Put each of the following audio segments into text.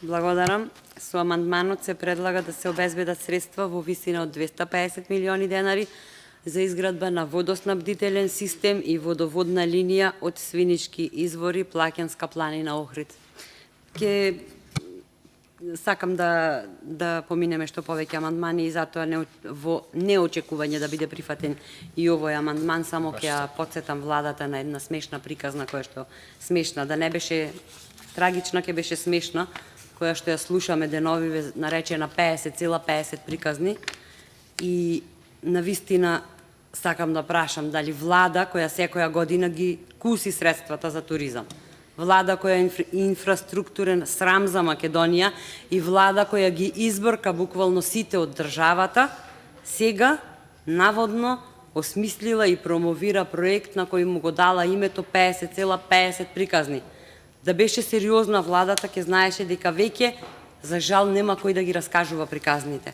Благодарам. Со амандманот се предлага да се обезбедат средства во висина од 250 милиони денари за изградба на водоснабдителен систем и водоводна линија од Свинички извори, Плакенска планина, Охрид. Сакам да поминеме што повеќе амандмани и затоа во неочекување да биде прифатен и овој амандман, само ќе ја потсетам владата на една смешна приказна, која што смешна, да не беше трагична, ќе беше смешна, која што ја слушаме деновиве, наречена 50,50 приказни. И навистина сакам да прашам дали влада која секоја година ги куси средствата за туризам, влада која е инфраструктурен срам за Македонија и влада која ги изборка буквално сите од државата, сега наводно осмислила и промовира проект на кој му го дала името 50,50 приказни. Да беше сериозна владата, ќе знаеше дека веќе, за жал, нема кој да ги раскажува приказните.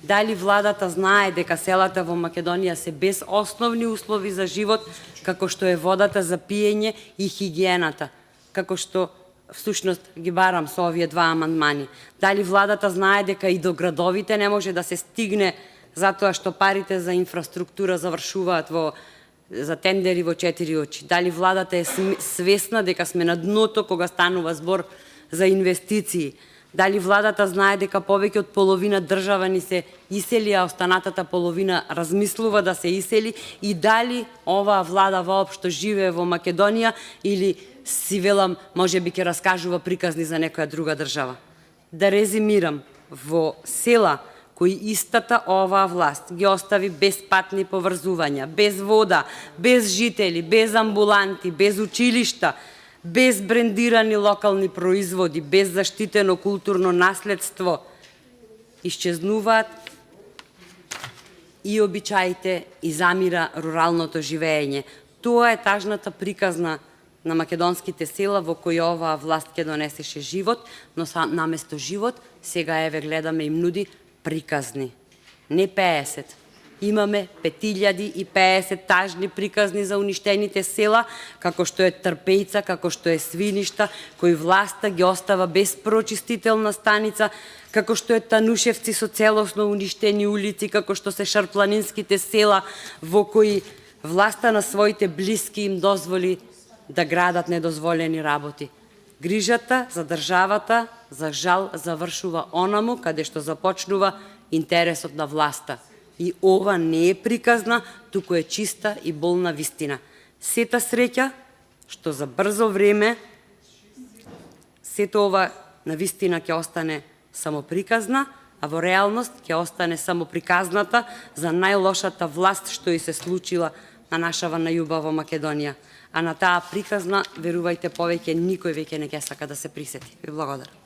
Дали владата знае дека селата во Македонија се без основни услови за живот, како што е водата за пиење и хигиената, како што всушност ги барам со овие два амандмани. Дали владата знае дека и до градовите не може да се стигне затоа што парите за инфраструктура завршуваат за тендери во 4 очи. Дали владата е свесна дека сме на дното кога станува збор за инвестиции. Дали владата знае дека повеќе од половина држава ни се исели, а останатата половина размислува да се исели, и дали оваа влада воопшто живее во Македонија или си велам, може би ќе раскажува приказни за некоја друга држава. Да резимирам, во села кои истата оваа власт ги остави без патни поврзувања, без вода, без жители, без амбуланти, без училишта, без брендирани локални производи, без заштитено културно наследство, исчезнуваат и обичаите и замира руралното живење. Тоа е тажната приказна на македонските села во кои оваа власт ќе донесеше живот, но наместо живот сега еве гледаме им нуди приказни. Не 50. Имаме 5050 тажни приказни за уништените села, како што е Трпејца, како што е Свиништа, кои власта ги остава без прочистителна станица, како што е Танушевци со целосно уништени улици, како што се шарпланинските села во кои власта на своите блиски им дозволи да градат недозволени работи. Грижата за државата, за жал, завршува онаму каде што започнува интересот на власта. И ова не е приказна, туку е чиста и болна вистина. Сета среќа што за брзо време сето ова на вистина ќе остане само приказна, а во реалност ќе остане само приказната за најлошата власт што и се случила на нашава најубава Македонија. А на таа приказна, верувајте, повеќе никој веќе не ќе сака да се присети. Ви благодарам.